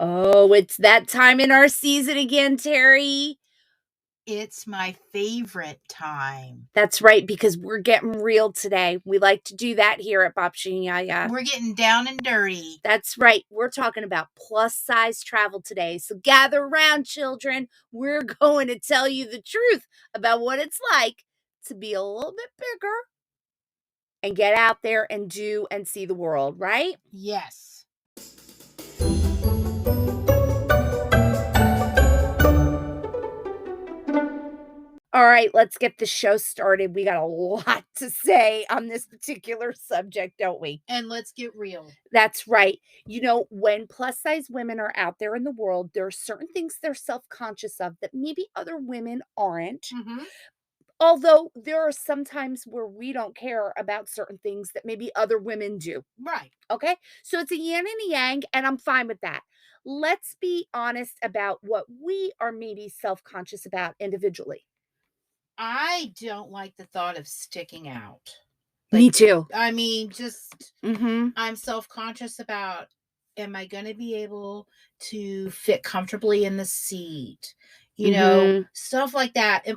Oh, it's that time in our season again, Terry. It's my favorite time. That's right, because we're getting real today. We like to do that here at babciaandyiayia. We're getting down and dirty. That's right. We're talking about plus-size travel today. So gather around, children. We're going to tell you the truth about what it's like to be a little bit bigger and get out there and do and see the world, right? Yes. All right, let's get the show started. We got a lot to say on this particular subject, don't we? And let's get real. That's right. You know, when plus-size women are out there in the world, there are certain things they're self-conscious of that maybe other women aren't. Mm-hmm. Although there are some times where we don't care about certain things that maybe other women do. Right. Okay? So it's a yin and a yang, and I'm fine with that. Let's be honest about what we are maybe self-conscious about individually. I don't like the thought of sticking out. Me too. I mean, just Mm-hmm. I'm self-conscious about, am I going to be able to fit comfortably in the seat? You know, stuff like that.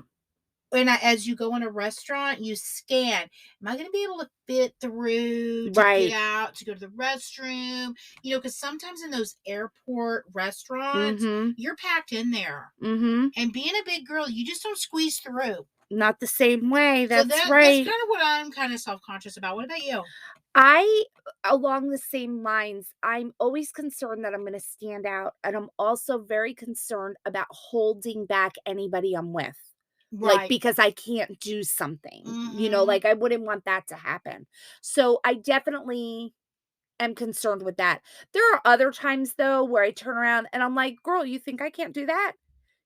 And as you go in a restaurant, you scan. Am I going to be able to fit through to Right. get out, to go to the restroom? You know, because sometimes in those airport restaurants, you're packed in there. Mm-hmm. And being a big girl, you just don't squeeze through. Not the same way. That's That's right. kind of what I'm kind of self-conscious about. What about you? Along the same lines, I'm always concerned that I'm going to stand out. And I'm also very concerned about holding back anybody I'm with. Like, Right. because I can't do something, Mhm. like I wouldn't want that to happen. So I definitely am concerned with that. There are other times though where I turn around and I'm like, girl, you think I can't do that?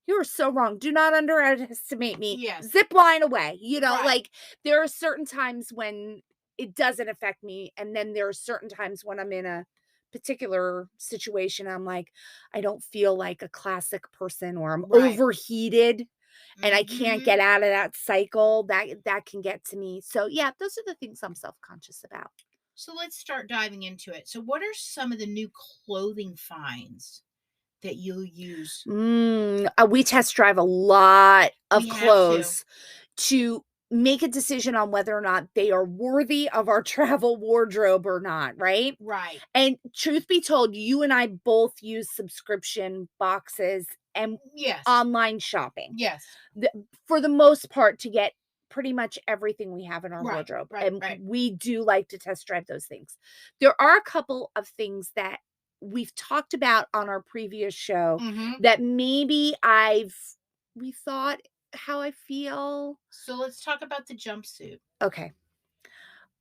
You are so wrong. Do not underestimate me. Yes. Zip line away. Right. Like there are certain times when it doesn't affect me. And then there are certain times when I'm in a particular situation. I'm like, I don't feel like a classic person, or I'm Right. overheated and I can't get Mhm. out of that cycle. That can get to me. So yeah, those are the things I'm self-conscious about. So let's start diving into it. So what are some of the new clothing finds that you'll use? We test drive a lot of We have to. clothes to make a decision on whether or not they are worthy of our travel wardrobe or not, right? Right. And truth be told, you and I both use subscription boxes and Yes. online shopping. Yes. For the most part, to get pretty much everything we have in our Right. wardrobe. Right. And Right. we do like to test drive those things. There are a couple of things that we've talked about on our previous show Mhm. that maybe we thought how I feel. So let's talk about the jumpsuit. Okay.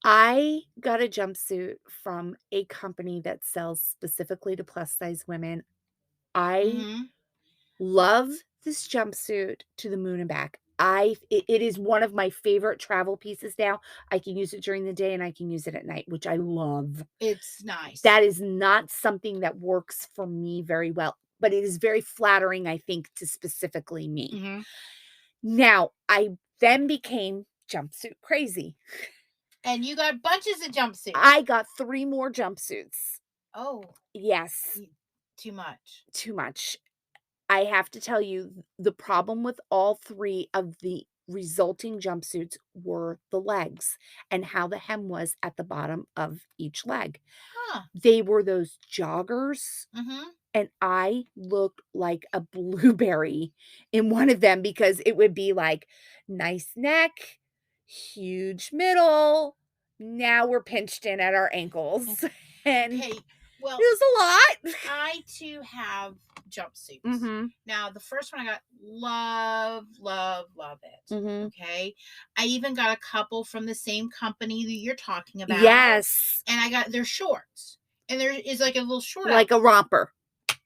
I got a jumpsuit from a company that sells specifically to plus size women. I Mhm. love this jumpsuit to the moon and back. It is one of my favorite travel pieces now. I can use it during the day and I can use it at night, which I love. It's nice. That is not something that works for me very well, but it is very flattering, I think, to specifically me. Mhm. Now, I then became jumpsuit crazy. And you got bunches of jumpsuits. I got 3 more jumpsuits. Oh, Yes, too much. too much. I have to tell you, the problem with all 3 of the resulting jumpsuits were the legs and how the hem was at the bottom of each leg. Huh. They were those joggers, Mhm. and I looked like a blueberry in one of them because it would be like nice neck, huge middle. Now we're pinched in at our ankles. And Okay. Well, it was a lot. I too have jumpsuits. Mhm. Now, the first one I got, love it. Mhm. Okay. I even got a couple from the same company that you're talking about. Yes. And I got their shorts. And there is like a little short Like a romper.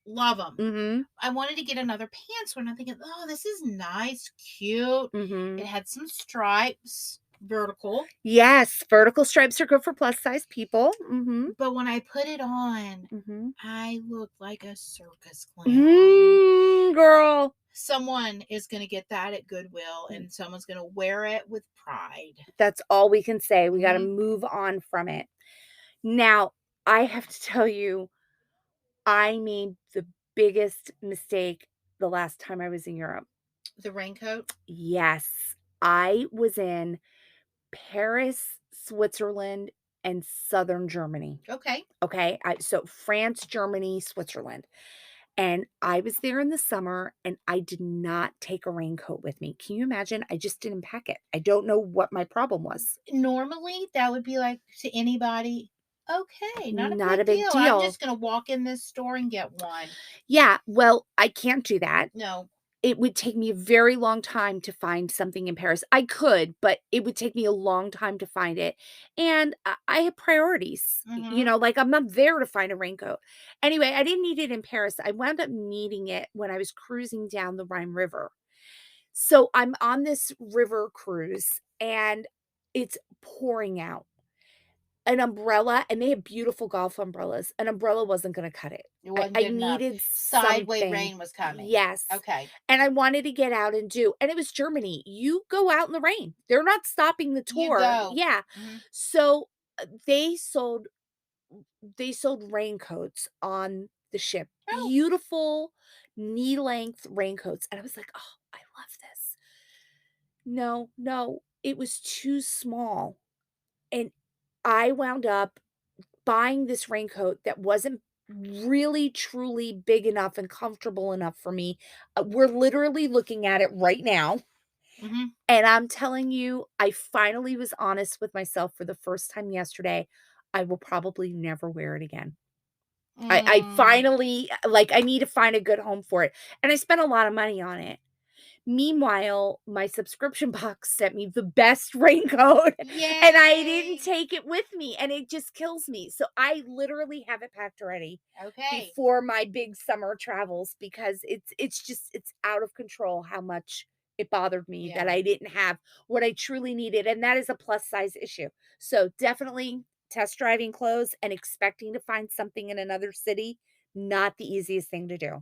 Love them. Mhm. I wanted to get another pants one. I'm thinking, oh, this is nice, cute. Mhm. It had some stripes, vertical. Yes, vertical stripes are good for plus size people. Mhm. But when I put it on, Mhm. I looked like a circus clown. Girl. Someone is going to get that at Goodwill and someone's going to wear it with pride. That's all we can say. We got to Mhm. move on from it. Now, I have to tell you, I made the biggest mistake the last time I was in Europe. The raincoat? Yes, I was in Paris, Switzerland, and Southern Germany. Okay. Okay, so France, Germany, Switzerland. And I was there in the summer and I did not take a raincoat with me. Can you imagine? I just didn't pack it. I don't know what my problem was. Normally, that would be like to anybody, okay, not a Not a big big deal. I'm deal. just going to walk in this store and get one. Yeah, well, I can't do that. No. It would take me a very long time to find something in Paris. I could, but it would take me a long time to find it. And I have priorities. Mm-hmm. Like I'm not there to find a raincoat. Anyway, I didn't need it in Paris. I wound up needing it when I was cruising down the Rhine River. So I'm on this river cruise and it's pouring out. An umbrella, and they have beautiful golf umbrellas. An umbrella wasn't gonna cut it. It wasn't I good enough. needed Sideway something. rain was coming. Yes. Okay. And I wanted to get out and and it was Germany. You go out in the rain. They're not stopping the You tour. go. Yeah. Mm-hmm. So, they sold raincoats on the ship. Oh. Beautiful knee-length raincoats, and I was like, "Oh, I love this." No, no, it was too small, and I wound up buying this raincoat that wasn't really truly big enough and comfortable enough for me. We're literally looking at it right now, Mm-hmm. and I'm telling you, I finally was honest with myself for the first time yesterday. I will probably never wear it again. I Mm. finally like, I need to find a good home for it, and I spent a lot of money on it. Meanwhile, my subscription box sent me the best raincoat, and I didn't Yay. take it with me, and it just kills me. So I literally have it packed already Okay. before my big summer travels because it's out of control how much it bothered me that Yeah. I didn't have what I truly needed, and that is a plus size issue. So definitely test driving clothes and expecting to find something in another city, not the easiest thing to do.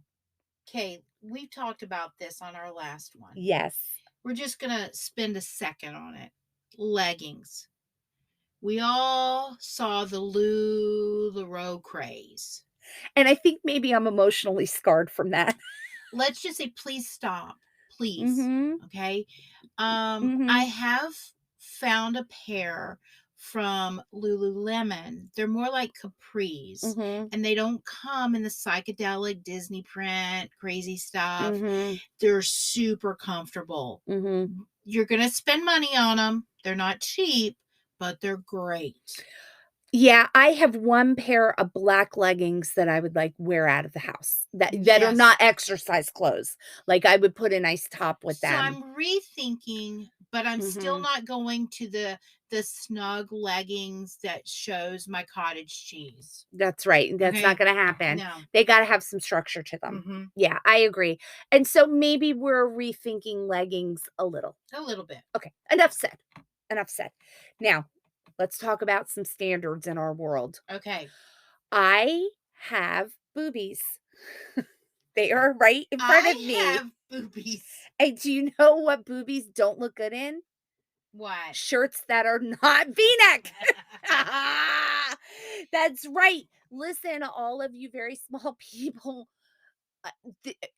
Okay. We talked about this on our last one. Yes. We're just going to spend a second on it. Leggings. We all saw the LuLaRoe craze. And I think maybe I'm emotionally scarred from that. Let's just say, please stop. Please. Mhm. Okay. I Mhm. have found a pair from Lululemon. They're more like capris, Mhm. and they don't come in the psychedelic Disney print, crazy stuff. Mhm. They're super comfortable. Mhm. You're going to spend money on them. They're not cheap, but they're great. Yeah, I have one pair of black leggings that I would, like, wear out of the house that are Yes. not exercise clothes. Like, I would put a nice top with So them. I'm rethinking, but I'm still Mhm. not going to the snug leggings that shows my cottage cheese. That's right, that's not Okay? gonna happen. No. They gotta have some structure to them. Mhm. Yeah, I agree. And so maybe we're rethinking leggings a little. A little bit. Okay, enough said. Enough said. Now, let's talk about some standards in our world. Okay. I have boobies. They are right in front of I me. have boobies. And do you know what boobies don't look good in? What? Shirts that are not V-neck. That's right. Listen, all of you very small people, uh,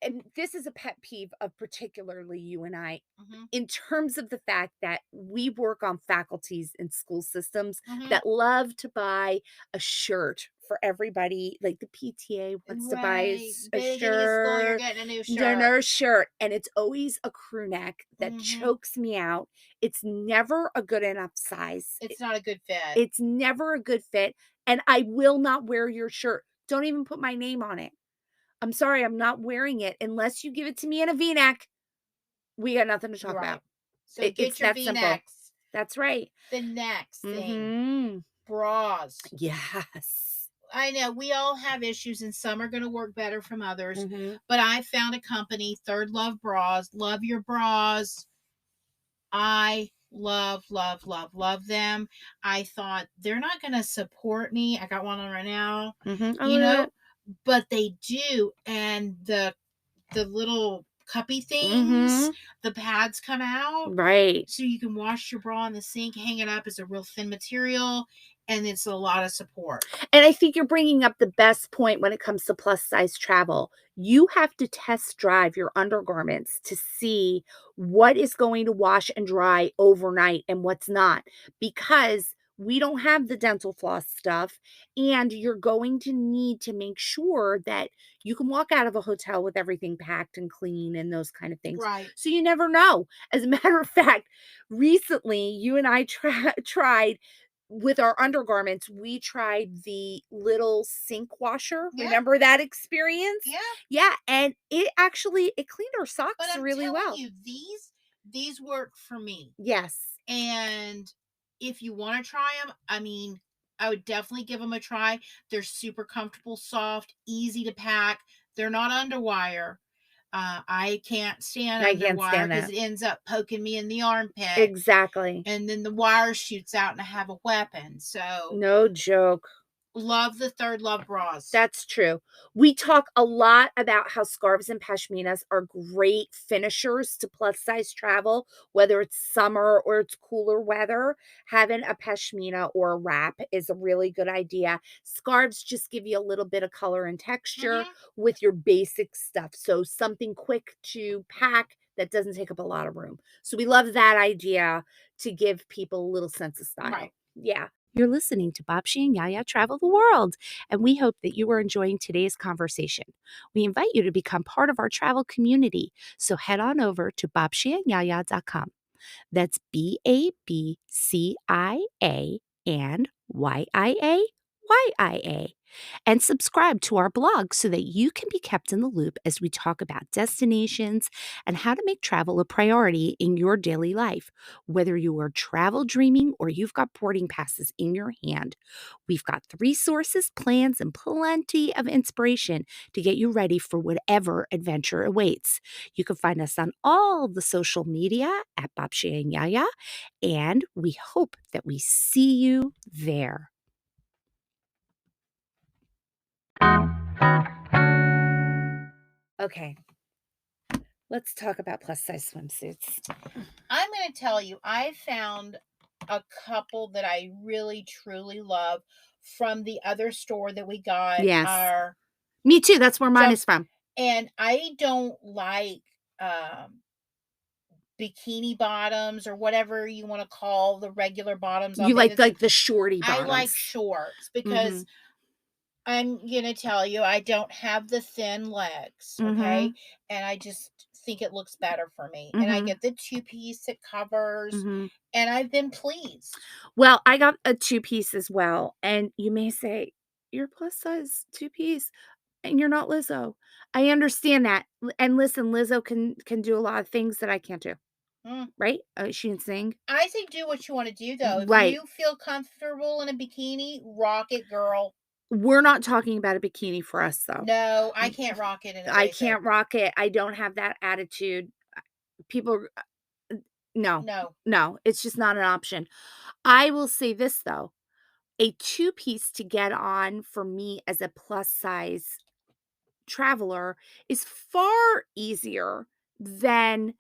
and this is a pet peeve of particularly you and I, Mhm. in terms of the fact that we work on faculties in school systems Mhm. that love to buy a shirt for everybody. Like the PTA wants to buy Right. a Beginning of school, you're shirt, getting a new shirt. dinner shirt, and it's always a crew neck that Mhm. chokes me out. It's never a good enough size. It's not a good fit. It's never a good fit, and I will not wear your shirt. Don't even put my name on it. I'm sorry, I'm not wearing it unless you give it to me in a V-neck. We got nothing to talk Right. about. So It's get your that simple. V-necks. That's right. The next thing, Mhm. bras. Yes. I know we all have issues, and some are going to work better from others. Mhm. But I found a company, Third Love Bras. Love your bras. I love, love, love, love them. I thought they're not going to support me. I got one on right now, Mhm. Oh, you look at know, that. but they do. And the little cuppy things, Mhm. the pads come out. Right. So you can wash your bra in the sink, hang it up. It's a real thin material. and it's a lot of support. And I think you're bringing up the best point when it comes to plus size travel. You have to test drive your undergarments to see what is going to wash and dry overnight and what's not, because we don't have the dental floss stuff, and you're going to need to make sure that you can walk out of a hotel with everything packed and clean and those kind of things. Right. So you never know. As a matter of fact, recently you and I tried with our undergarments, we tried the little sink washer. Yeah. Remember that experience? Yeah. Yeah, and it cleaned our But socks I'm really telling well. you, these work for me. Yes. And if you want to try them, I mean, I would definitely give them a try. They're super comfortable, soft, easy to pack. They're not underwire. I can't stand I can't underwire stand because that. it ends up poking me in the armpit, Exactly. and then the wire shoots out and I have a weapon. So No joke. love the Third Love bras. That's true. We talk a lot about how scarves and pashminas are great finishers to plus size travel, whether it's summer or it's cooler weather. Having a pashmina or a wrap is a really good idea. Scarves just give you a little bit of color and texture with your basic stuff. So something quick to pack that doesn't take up a lot of room. So we love that idea to give people a little sense of style. Right. Yeah. You're listening to Babci and Yaya Travel the World, and we hope that you are enjoying today's conversation. We invite you to become part of our travel community, so head on over to babciaandyiayia.com. That's BABCIA and YIA, and subscribe to our blog so that you can be kept in the loop as we talk about destinations and how to make travel a priority in your daily life. Whether you are travel dreaming or you've got boarding passes in your hand, we've got resources, plans, and plenty of inspiration to get you ready for whatever adventure awaits. You can find us on all the social media at Babci and Yaya, and we hope that we see you there. Okay, let's talk about plus size swimsuits. I'm going to tell you, I found a couple that I really truly love from the other store that we got Yes. our Me too. That's where mine jump, is from. and I don't like bikini bottoms or whatever you want to call the regular bottoms on You bathing like suits. the shorty I bottoms. like shorts because I'm going to tell you, I don't have the thin legs, okay? And I just think it looks better for me. And I get the two-piece it covers, and I've been pleased. Well, I got a two-piece as well, and you may say, "You're plus size two-piece, and you're not Lizzo." I understand that, and listen, Lizzo can do a lot of things that I can't do, Mm. right? She can sing. I say do what you want to do, though. If Right. you feel comfortable in a bikini, rock it, girl. We're not talking about a bikini for us, though. No, I can't rock it in a I basic. can't rock it. I don't have that attitude. People no. No. No, it's just not an option. I will say this, though. A two-piece to get on for me as a plus size traveler is far easier than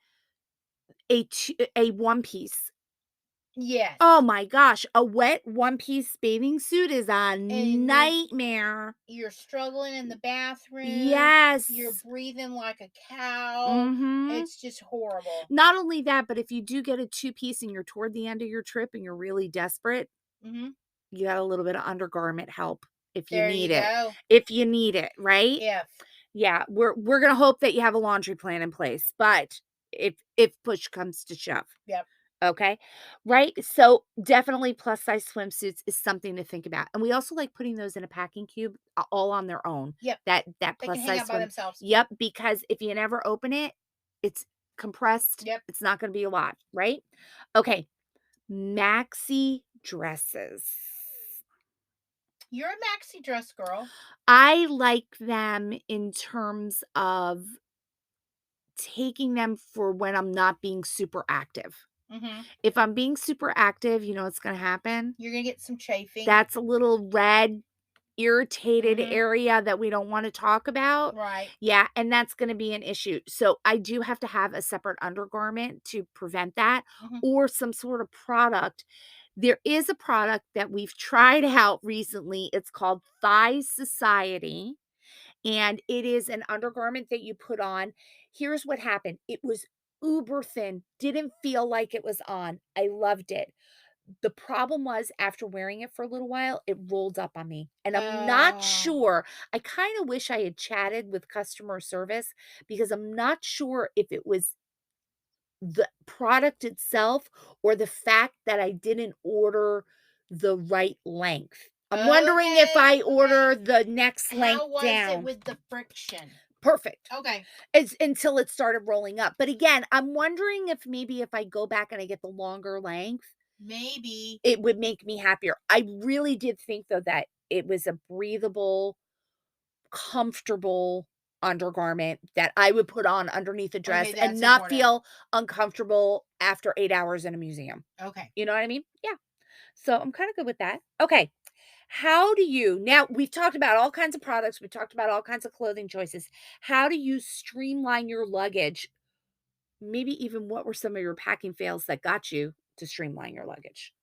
a one piece. Yes. Oh my gosh, a wet one piece bathing suit is a And nightmare. you're struggling in the bathroom. Yes. You're breathing like a cow. It's just horrible. Not only that, but if you do get a two piece and you're toward the end of your trip and you're really desperate, you got a little bit of undergarment help if you There need you it. go. If you need it, right? If. Yeah, we're gonna hope that you have a laundry plan in place, but if push comes to shove. Yep. Okay. Right? So definitely plus size swimsuits is something to think about. And we also like putting those in a packing cube all on their own. Yep. That They plus can hang size out by swim. themselves. Yep, because if you never open it, it's compressed. Yep. It's not gonna be a lot, right? Okay. Maxi dresses. You're a maxi dress girl. I like them in terms of taking them for when I'm not being super active. If I'm being super active, you know what's going to happen? You're going to get some chafing. That's a little red, irritated area that we don't want to talk about. Right. Yeah, and that's going to be an issue. So I do have to have a separate undergarment to prevent that, or some sort of product There is a product that we've tried out recently. It's called Thigh Society, and it is an undergarment that you put on. Here's what happened. It was uber thin, didn't feel like it was on. I loved it. The problem was after wearing it for a little while, it rolled up on me, and I'm not Oh. sure. I kinda wish I had chatted with customer service because I'm not sure if it was the product itself or the fact that I didn't order the right length. I'm wondering if Okay, I okay. order the next length How was it down. with the friction? Perfect. Okay, It's until it started rolling up. But again, I'm wondering if maybe if I go back and I get the longer length, maybe. it would make me happier. I really did think though that it was a breathable, comfortable undergarment that I would put on underneath a Okay, dress and that's not important. feel uncomfortable after 8 hours in a museum. Okay. You know what I mean? Yeah. So I'm kinda good with that. Okay. How do you now we've talked about all kinds of products, we've talked about all kinds of clothing choices. How do you streamline your luggage? Maybe even what were some of your packing fails that got you to streamline your luggage?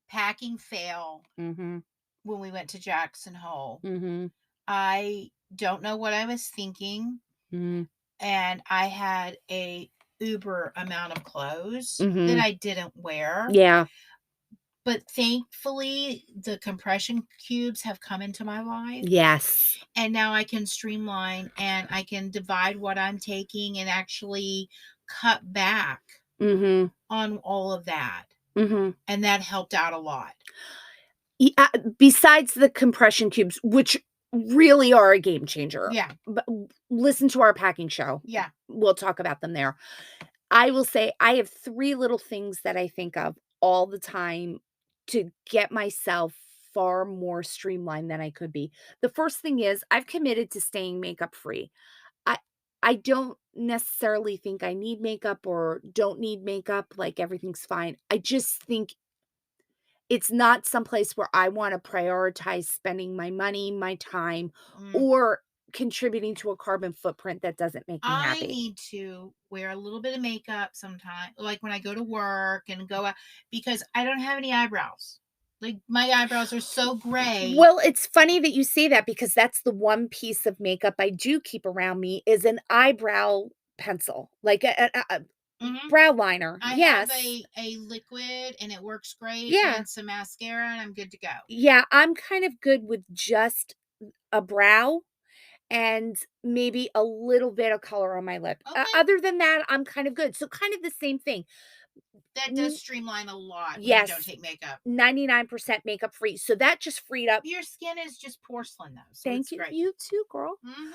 Packing fail Mhm. when we went to Jackson Hole. Mhm. I don't know what I was thinking, Mhm. and I had a uber amount of clothes that Mhm. I didn't wear. Yeah. But thankfully, the compression cubes have come into my life, Yes. and now I can streamline and I can divide what I'm taking and actually cut back Mhm. on all of that. Mhm. And that helped out a lot. Besides the compression cubes, which really are a game changer, Yeah. but listen to our packing show. Yeah. We'll talk about them there. I will say I have 3 little things that I think of all the time to get myself far more streamlined than I could be. The first thing is I've committed to staying makeup free. I I don't necessarily think I need makeup or don't need makeup, like everything's fine. I just think it's not someplace where I wanna prioritize spending my money, my time, Mm. or contributing to a carbon footprint that doesn't make me I happy. need to wear a little bit of makeup sometime, like when I go to work and go out, because I don't have any eyebrows. Like my eyebrows are so gray. Well, it's funny that you say that because that's the one piece of makeup I do keep around me is an eyebrow pencil, like a Mhm. brow liner. I have Yes. a liquid and it works great, Yeah. and some mascara and I'm good to go. Yeah, I'm kind of good with just a brow and maybe a little bit of color on my lip. Okay. Other than that, I'm kind of good. So kind of the same thing. That does N streamline a lot when you don't Yes, take makeup. 99% makeup free. So that just freed up. Your skin is just porcelain though, so Thank it's you. great. You too, girl. Mhm.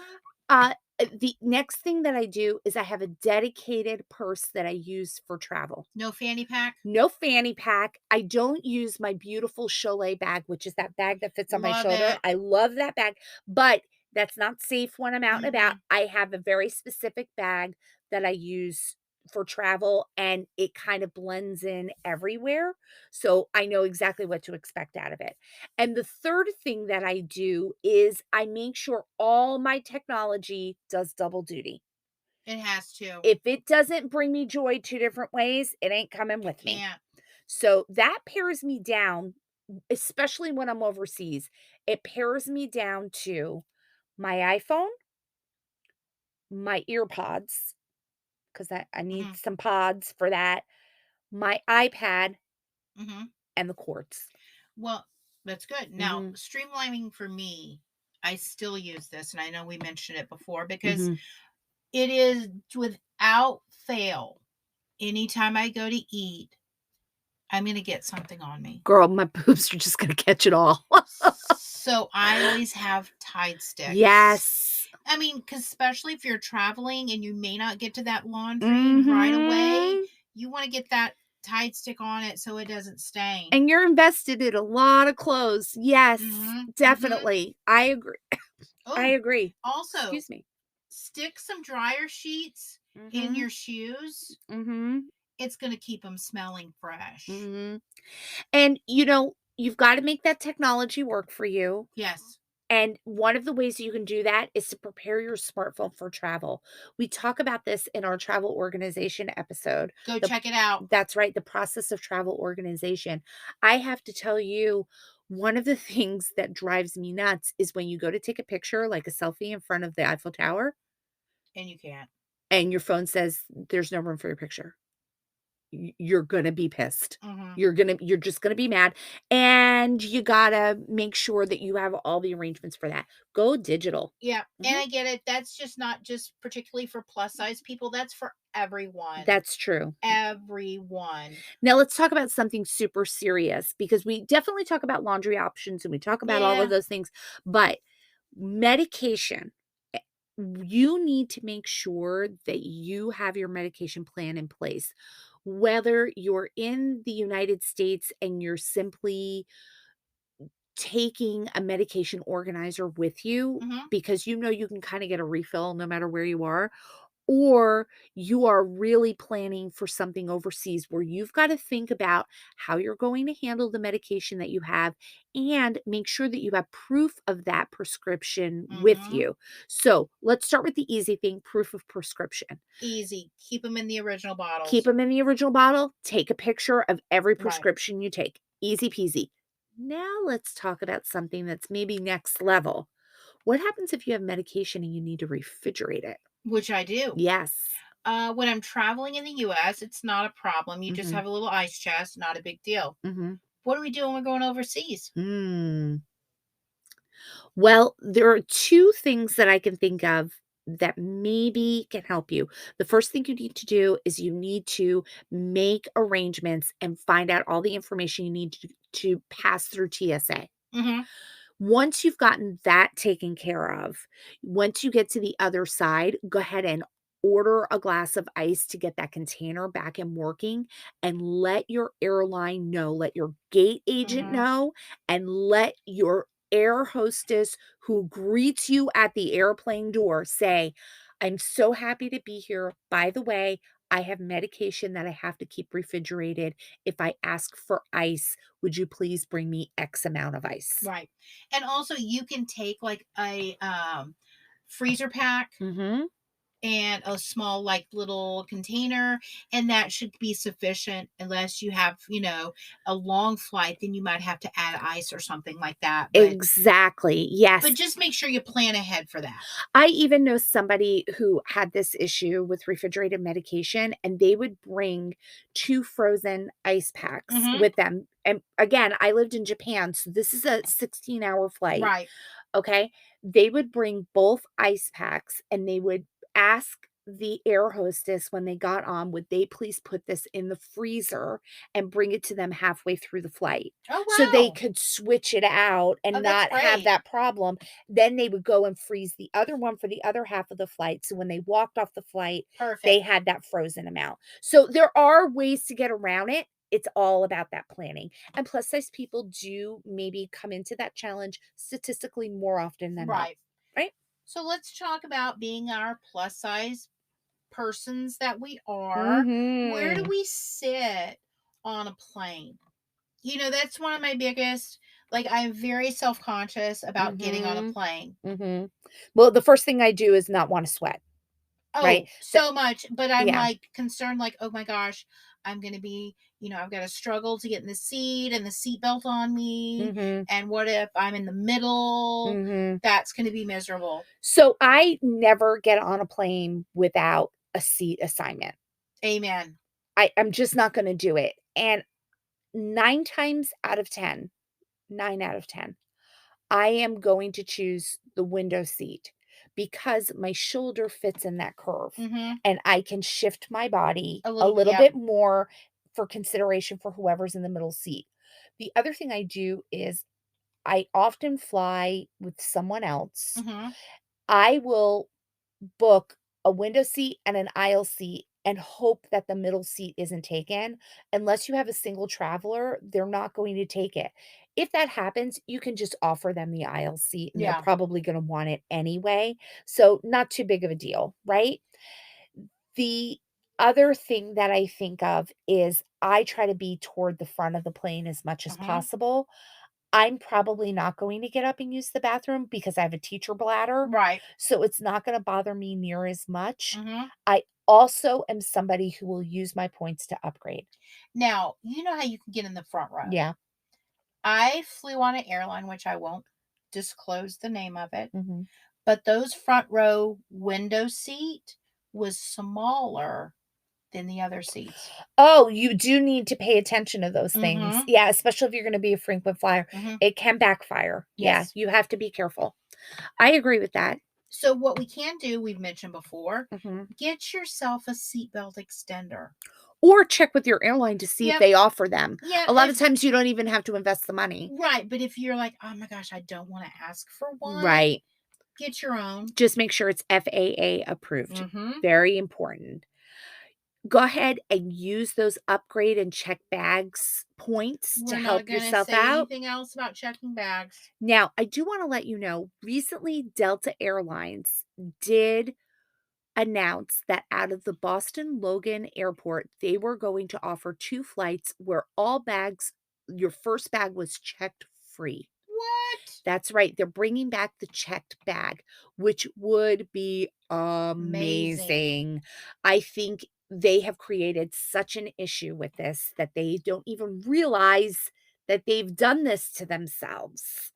The next thing that I do is I have a dedicated purse that I use for travel. No fanny pack? No fanny pack. I don't use my beautiful Cholet bag, which is that bag that fits on my Love shoulder. it. I love that bag, but that's not safe when I'm out and about. Mhm. I have a very specific bag that I use for travel and it kind of blends in everywhere. So I know exactly what to expect out of it. And the third thing that I do is I make sure all my technology does double duty. It has to. If it doesn't bring me joy 2 different ways, it ain't coming It with me. can't. So that pares me down, especially when I'm overseas. It pares me down to my iPhone, my ear pods, because I need Mhm. some pods for that, my iPad, Mhm. and the cords. Well, that's good. Now, Mhm, streamlining for me, I still use this, and I know we mentioned it before because mhm. it is without fail. Anytime I go to eat, I'm gonna get something on me. Girl, my boobs are just gonna catch it all. So I always have Tide sticks. Yes. I mean, 'cause especially if you're traveling and you may not get to that laundry right away, Mhm. you wanna get that Tide stick on it so it doesn't stain. And you're invested in a lot of clothes. Yes, Mhm, mhm. definitely. I agree. I Oh, agree. also, Excuse me. stick some dryer sheets in Mhm, your shoes. mhm, It's gonna keep them smelling fresh. mhm. And, you've gotta make that technology work for you. Yes. And one of the ways you can do that is to prepare your smartphone for travel. We talk about this in our travel organization episode. Go check it out. That's right, the process of travel organization. I have to tell you, one of the things that drives me nuts is when you go to take a picture, like a selfie in front of the Eiffel Tower, And you can't. and your phone says there's no room for your picture. You're gonna be pissed. Mhm. You're just gonna be mad, and you gotta make sure that you have all the arrangements for that. Go digital. Yeah, and Mhm. I get it. That's just not just particularly for plus size people, that's for everyone. That's true. Everyone. Now let's talk about something super serious because we definitely talk about laundry options and we talk about all of Yeah. those things, but medication, eh, you need to make sure that you have your medication plan in place. Whether you're in the United States and you're simply taking a medication organizer with you Mhm. because you know you can kind of get a refill no matter where you are, or you are really planning for something overseas where you've got to think about how you're going to handle the medication that you have and make sure that you have proof of that prescription with Mhm. you. So let's start with the easy thing, proof of prescription. Easy. Keep them in the original Keep bottles. them in the original bottle, take a picture of every Right. prescription you take. Easy peasy. Now let's talk about something that's maybe next level. What happens if you have medication and you need to refrigerate it? Which I do. Yes. When I'm traveling in the US, it's not a problem. You just Mhm. have a little ice chest, not a big deal. Mhm. What do we do when we're going overseas? Mm. Well, there are 2 things that I can think of that maybe can help you. The first thing you need to do is you need to make arrangements and find out all the information you need to pass through TSA. Mhm. Once you've gotten that taken care of, once you get to the other side, go ahead and order a glass of ice to get that container back and working, and let your airline know, let your gate agent Mhm. know, and let your air hostess who greets you at the airplane door say, "I'm so happy to be here. By the way, I have medication that I have to keep refrigerated. If I ask for ice, would you please bring me X amount of ice?" Right. And also you can take like a freezer pack Mhm. and a small like little container, and that should be sufficient unless you have, a long flight, then you might have to add ice or something like that. Exactly, But yes. just make sure you plan ahead for that. I even know somebody who had this issue with refrigerated medication, and they would bring 2 frozen ice packs Mhm. with them, and again, I lived in Japan, so this is a 16-hour flight, Right. okay? They would bring both ice packs, and they would ask the air hostess when they got on, would they please put this in the freezer and bring it to them halfway through the flight, Oh, so they wow. could switch it out Oh, and that's not have great. that problem. Then they would go and freeze the other one for the other half of the flight, so when they walked off the flight, they Perfect. had that frozen amount. So there are ways to get around it. It's all about that planning, and plus size people do maybe come into that challenge statistically more often than not, Right. right? So let's talk about being our plus size persons that we are. Where do Mhm. we sit on a plane? That's one of my biggest, like, I'm very self conscious about getting on a Mhm. plane. Mhm. Well, the first thing I do is not wanna sweat, right? Oh, That so much. But I'm yeah. like concerned, like, oh my gosh, I'm going to be, I've got to struggle to get in the seat and the seatbelt on me. Mhm. And what if I'm in the middle? Mhm. That's going to be miserable. So I never get on a plane without a seat assignment. Amen. I'm just not gonna do it, and 9 times out of 10, 9 out of 10, I am going to choose the window seat because my shoulder fits in that curve, Mm-hmm. and I can shift my body A a little bit. little Yep. bit more for consideration for whoever's in the middle seat. The other thing I do is I often fly with someone else. Mm-hmm. I will book a window seat and an aisle seat and hope that the middle seat isn't taken. Unless you have a single traveler, they're not going to take it. If that happens, you can just offer them the aisle seat and they're Yeah. probably going to want it anyway. So, not too big of a deal, right? The other thing that I think of is I try to be toward the front of the plane as much as Mm-hmm. possible. I'm probably not going to get up and use the bathroom because I have a teacher bladder, Right. so it's not gonna bother me near as much. Mhm. I also am somebody who will use my points to upgrade. Now, you know how you can get in the front row. Yeah. I flew on an airline, which I won't disclose the name of it, Mhm. but those front row window seat was smaller than the other seats. Oh, you do need to pay attention to those things. Mhm. Yeah, especially if you're gonna be a frequent flyer. Mhm. It can backfire. Yeah, Yes. you have to be careful. I agree with that. So what we can do, we've mentioned before, Mhm. get yourself a seatbelt extender. Or check with your airline to see if Yep. they offer them. Yeah, A lot of times you don't even have to invest the money. right, but if you're like, "Oh my gosh, I don't wanna ask for one," Right. get your own. Just make sure it's FAA approved. Mhm. Very important. Go ahead and use those upgrade and check bags points to We're not help gonna yourself say out. anything else about checking bags. Now, I do want to let you know recently, Delta Airlines did announce that out of the Boston Logan Airport, they were going to offer 2 flights where all bags, your first bag was checked free. What? That's right. They're bringing back the checked bag, which would be Amazing. amazing. I think they have created such an issue with this that they don't even realize that they've done this to themselves.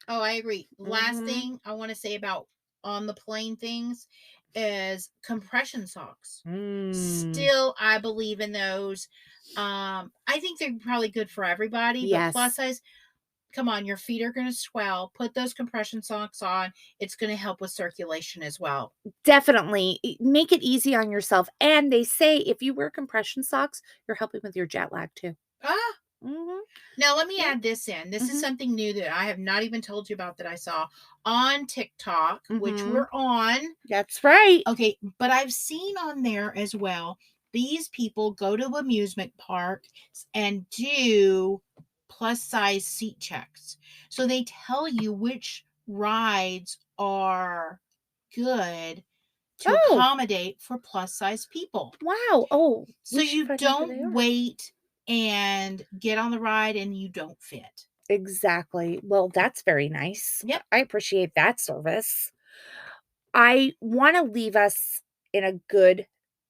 Oh, I agree. Last Mhm. thing I wanna say about on the plane things is compression socks. Mm. Still, I believe in those. I think they're probably good for everybody, but plus Yes, size, come on, your feet are gonna swell. Put those compression socks on. It's gonna help with circulation as well. definitely. Make it easy on yourself. And they say if you wear compression socks, you're helping with your jet lag too. Ah, Mhm. now let me Yeah. add this in. This is Mhm. something new that I have not even told you about that I saw on TikTok, which Mhm. we're on. That's right. Okay, but I've seen on there as well, these people go to amusement parks and do plus size seat checks. So they tell you which rides are good to Oh, accommodate for plus size people. wow. Oh, So we should you find out where they don't are. wait and get on the ride and you don't fit. Exactly. Well, that's very nice. Yep. I appreciate that service. I want to leave us in a good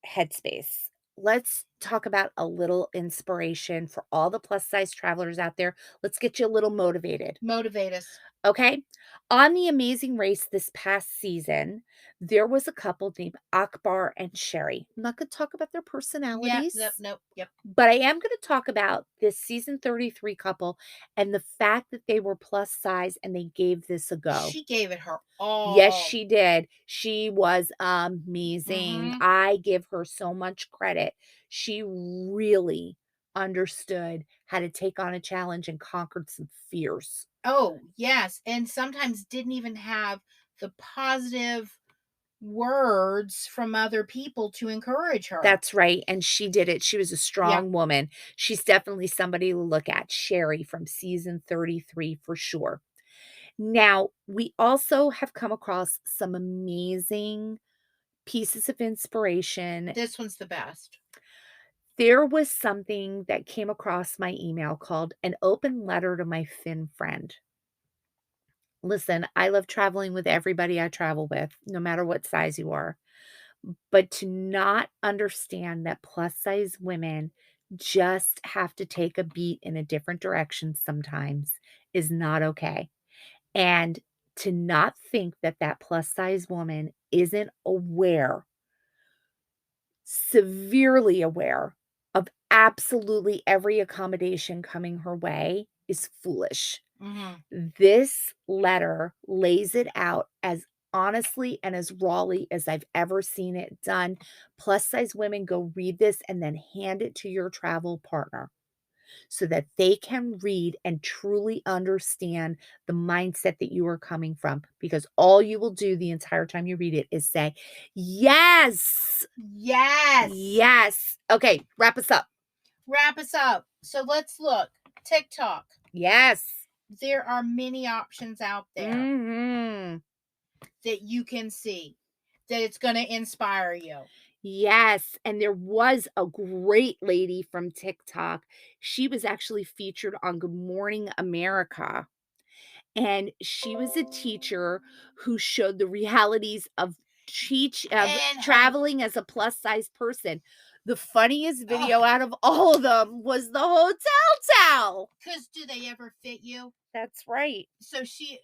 headspace. Let's talk about a little inspiration for all the plus size travelers out there. Let's get you a little motivated. Motivate us. Okay. On The Amazing Race this past season, there was a couple named Akbar and Sherry. I'm not going to talk about their Yep. Nope. personalities, Nope. Yep. but I am going to talk about this season 33 couple and the fact that they were plus size and they gave this a go. She gave it her Yes, all. she did. She was amazing. Mm-hmm. I give her so much credit. She really understood how to take on a challenge and conquered some fears. Oh, yes, and sometimes didn't even have the positive words from other people to encourage her. That's right, and she did it. She was a Yeah, strong woman. She's definitely somebody to look at. Sherry from season 33 for sure. Now, we also have come across some amazing pieces of inspiration. this one's the best. There was something that came across my email called An Open Letter to My Finn Friend. Listen, I love traveling with everybody I travel with, no matter what size you are. But to not understand that plus size women just have to take a beat in a different direction sometimes is not okay. And to not think that that plus size woman isn't aware, severely aware of absolutely every accommodation coming her way is foolish. Mhm. This letter lays it out as honestly and as rawly as I've ever seen it done. Plus size women, go read this and then hand it to your travel partner so that they can read and truly understand the mindset that you are coming from. Because all you will do the entire time you read it is say, yes, Yes. yes. Okay, wrap us up. Wrap us up. So let's look. TikTok. Yes. There are many options out there Mhm. that you can see that it's going to inspire you. Yes, and there was a great lady from TikTok. She was actually featured on Good Morning America, and she was a teacher who showed the realities of And traveling as a plus size person. The funniest video oh, out of all of them was the hotel towel. because do they ever fit you? That's right. So she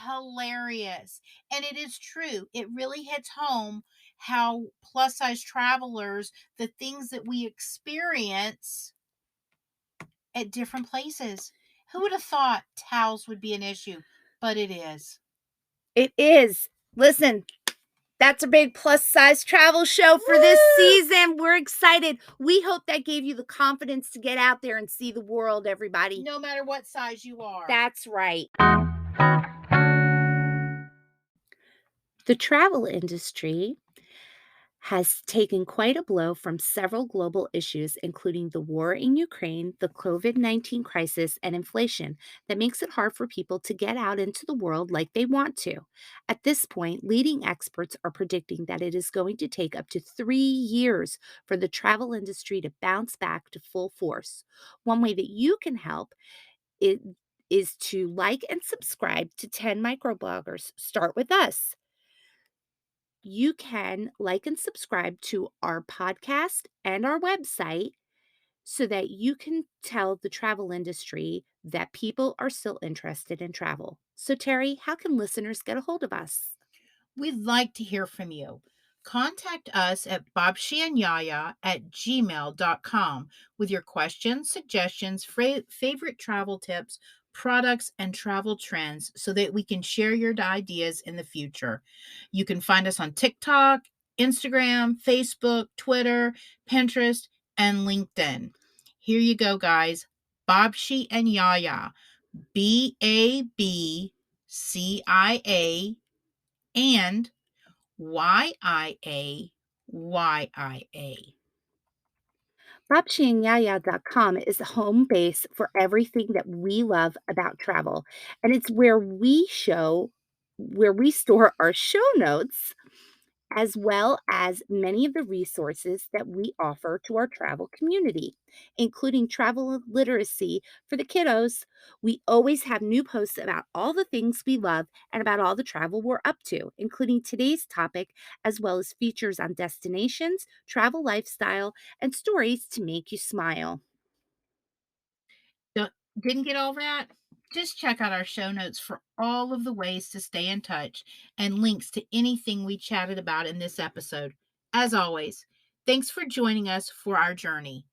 hilarious. And it is true. It really hits home how plus size travelers, the things that we experience at different places. Who would have thought towels would be an issue? But it is. It is. Listen, that's a big plus size travel show for this Woo! season. We're excited. We hope that gave you the confidence to get out there and see the world, everybody. No matter what size you are. That's right. The travel industry has taken quite a blow from several global issues, including the war in Ukraine, the COVID-19 crisis, and inflation, that makes it hard for people to get out into the world like they want to. At this point, leading experts are predicting that it is going to take up to 3 years for the travel industry to bounce back to full force. One way that you can help it is to like and subscribe to 10 microbloggers. Start with us. You can like and subscribe to our podcast and our website so that you can tell the travel industry that people are still interested in travel. So, Terry, how can listeners get a hold of us? We'd like to hear from you. Contact us at babciaandyiayia@gmail.com with your questions, suggestions, favorite travel tips, products, and travel trends so that we can share your ideas in the future. You can find us on TikTok, Instagram, Facebook, Twitter, Pinterest, and LinkedIn. Here you go, guys. Babci and Yaya. BABCIA and YIAYIA. babciaandyiayia.com is the home base for everything that we love about travel, and it's where we store our show notes as well as many of the resources that we offer to our travel community, including travel literacy for the kiddos. We always have new posts about all the things we love and about all the travel we're up to, including today's topic, as well as features on destinations, travel lifestyle, and stories to make you smile. Don't- Didn't get all that? Just check out our show notes for all of the ways to stay in touch and links to anything we chatted about in this episode. As always, thanks for joining us for our journey.